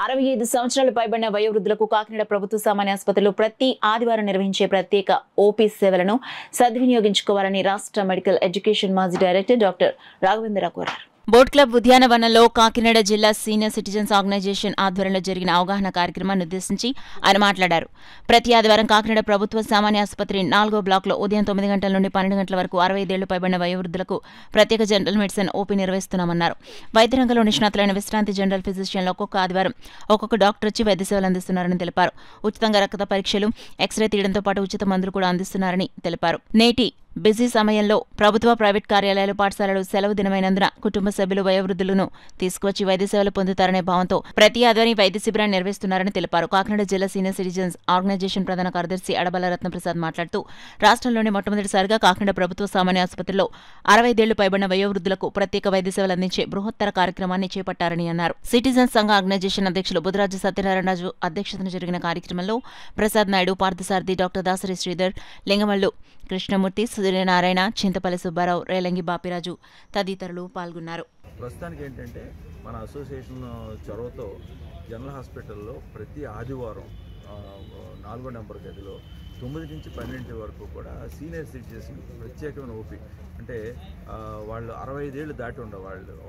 65 సంవత్సరాలు పైబడిన వయోవృద్ధులకు కాకినాడ ప్రభుత్వ సామాన్య ఆసుపత్రిలో ప్రతి ఆదివారం నిర్వహించే ప్రత్యేక ఓపీ సేవలను సద్వినియోగించుకోవాలని రాష్ట్ర మెడికల్ ఎడ్యుకేషన్ మాజీ డైరెక్టర్ డాక్టర్ రాఘవేంద్ర కోరారు. బోట్ క్లబ్ ఉద్యానవనంలో కాకినాడ జిల్లా సీనియర్ సిటిజన్స్ ఆర్గనైజేషన్ ఆధ్వర్యంలో జరిగిన అవగాహన కార్యక్రమాన్ని ఉద్దేశించి ఆయన మాట్లాడారు. ప్రతి ఆదివారం కాకినాడ ప్రభుత్వ సామాన్య ఆసుపత్రి 4వ బ్లాక్లో ఉదయం 9 గంటల నుండి 12 గంటల వరకు 65 ఏళ్లు పైబడిన వయోవృద్ధులకు ప్రత్యేక జనరల్ మెడిసిన్ ఓపీ నిర్వహిస్తున్నామన్నారు. వైద్య రంగంలో నిష్ణాతులైన విశ్రాంతి జనరల్ ఫిజిషియన్లు ఒక్కొక్క ఆదివారం ఒక్కొక్క డాక్టర్ వచ్చి వైద్య సేవలు అందిస్తున్నారని తెలిపారు. ఉచితంగా రక్త పరీక్షలు, ఎక్స్రే తీయడంతో పాటు ఉచిత మందులు కూడా అందిస్తున్నారని తెలిపారు. నేటి బిజీ సమయంలో ప్రభుత్వ, ప్రైవేట్ కార్యాలయాలు, పాఠశాలలు సెలవు దినమైనందున కుటుంబ సభ్యులు వయోవృద్ధులను తీసుకువచ్చి వైద్య సేవలు పొందుతారనే భావంతో ప్రతి ఆదివారం వైద్య శిబిరాన్ని నిర్వహిస్తున్నారని తెలిపారు. కాకినాడ జిల్లా సీనియర్ సిటిజన్స్ ఆర్గనైజేషన్ ప్రధాన కార్యదర్శి అడబల రత్నప్రసాద్ మాట్లాడుతూ రాష్ట్రంలోనే మొట్టమొదటిసారిగా కాకినాడ ప్రభుత్వ సామాన్య ఆసుపత్రిలో 65 ఏళ్లు పైబడిన వయోవృద్ధులకు ప్రత్యేక వైద్య సేవలు అందించే బృహత్తర కార్యక్రమాన్ని చేపట్టారని అన్నారు. సిటిజన్స్ సంఘ ఆర్గనైజేషన్ అధ్యక్షులు బుధరాజు సత్యనారాయణరాజు అధ్యక్షతన జరిగిన కార్యక్రమంలో ప్రసాద్ నాయుడు, పార్థసారథి, డాక్టర్ దాసరి శ్రీధర్, లింగమల్లు కృష్ణమూర్తి, సూర్యనారాయణ, చింతపల్లి సుబ్బారావు, రేలంగి బాపిరాజు తదితరులు పాల్గొన్నారు. ప్రస్తుతానికి ఏంటంటే మన అసోసియేషన్ చొరవతో జనరల్ హాస్పిటల్లో ప్రతి ఆదివారం 4వ నెంబర్ గదిలో 9 నుంచి 12 వరకు కూడా సీనియర్ సిటిజన్స్ ప్రత్యేకమైన ఓపీ అంటే వాళ్ళు 65 ఏళ్ళు దాటి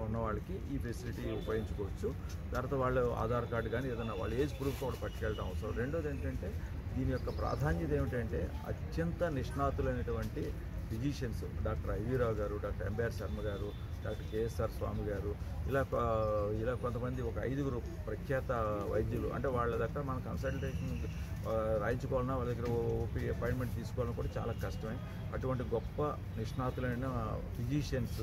ఉన్న వాళ్ళకి ఈ ఫెసిలిటీ ఉపయోగించుకోవచ్చు. తర్వాత వాళ్ళు ఆధార్ కార్డు కానీ ఏదైనా వాళ్ళ ఏజ్ ప్రూఫ్ కూడా పట్టుకెళ్ళడం అవసరం. రెండోది ఏంటంటే దీని యొక్క ప్రాధాన్యత ఏమిటంటే అత్యంత నిష్ణాతులైనటువంటి ఫిజిషియన్స్ డాక్టర్ ఐవీరావు గారు, డాక్టర్ ఎంబీఆర్ శర్మ గారు, డాక్టర్ కేఎస్ఆర్ స్వామి గారు, ఇలా కొంతమంది ఒక 5గురు ప్రఖ్యాత వైద్యులు అంటే వాళ్ళ దగ్గర మన కన్సల్టేషన్ రాయించుకోవాలన్నా వాళ్ళ దగ్గర ఓపీ అపాయింట్మెంట్ తీసుకోవాలన్నా కూడా చాలా కష్టమే. అటువంటి గొప్ప నిష్ణాతులైన ఫిజిషియన్స్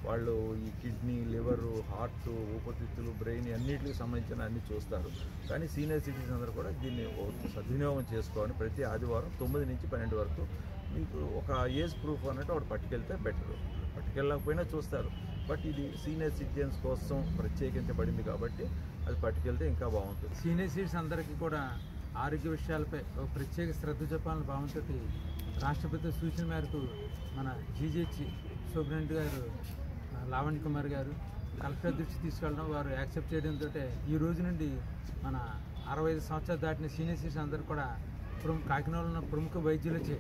వాళ్ళు ఈ కిడ్నీ, లివరు, హార్ట్, ఊపిరితిత్తులు, బ్రెయిన్ అన్నిటికి సంబంధించిన అన్ని చూస్తారు. కానీ సీనియర్ సిటిజన్స్ అందరూ కూడా దీన్ని సద్వినియోగం చేసుకోవాలని ప్రతి ఆదివారం 9 నుంచి 12 వరకు మీకు ఒక ఏజ్ ప్రూఫ్ అన్నట్టు ఒకటి పట్టుకెళ్తే బెటర్. పట్టుకెళ్ళకపోయినా చూస్తారు, బట్ ఇది సీనియర్ సిటిజన్స్ కోసం ప్రత్యేకించబడింది కాబట్టి అది పట్టుకెళ్తే ఇంకా బాగుంటుంది. సీనియర్ సిటిజన్స్ అందరికీ కూడా ఆరోగ్య విషయాలపై ఒక ప్రత్యేక శ్రద్ధ చెప్పాలని భావంతో రాష్ట్రపతి సూచన మేరకు మన జీజీహెచ్ సూపరింటెండెంట్ గారు లావణ్య కుమార్ గారు కలెక్టర్ దృష్టి తీసుకెళ్ళడం, వారు యాక్సెప్ట్ చేయడంతో ఈ రోజు నుండి మన 65 సంవత్సరాలు దాటిన సీనియర్ సిటిజన్స్ అందరూ కూడా కాకినాడలో ఉన్న ప్రముఖ వైద్యులచే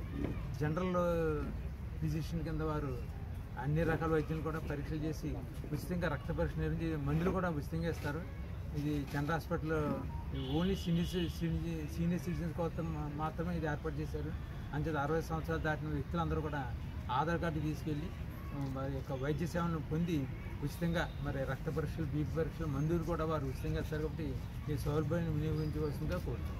జనరల్ ఫిజిషియన్ కింద వారు అన్ని రకాల వైద్యులు కూడా పరీక్షలు చేసి ఉచితంగా రక్త పరీక్ష నిర్వహించి మందులు కూడా ఉచితంగా ఇస్తారు. ఇది జనరల్ హాస్పిటల్లో ఓన్లీ సీనియర్ సిటిజన్స్ కోసం మాత్రమే ఇది ఏర్పాటు చేశారు. అంచేత 60 సంవత్సరాలు దాటిన వ్యక్తులందరూ కూడా ఆధార్ కార్డు తీసుకెళ్ళి వారి యొక్క వైద్య సేవలను పొంది ఉచితంగా మరి రక్త పరీక్షలు, బీపీ పరీక్షలు, మందులు కూడా వారు ఉచితంగా ఇస్తారు. కాబట్టి ఈ సౌలభ్యాన్ని వినియోగించవలసిందిగా కోరుతున్నాను.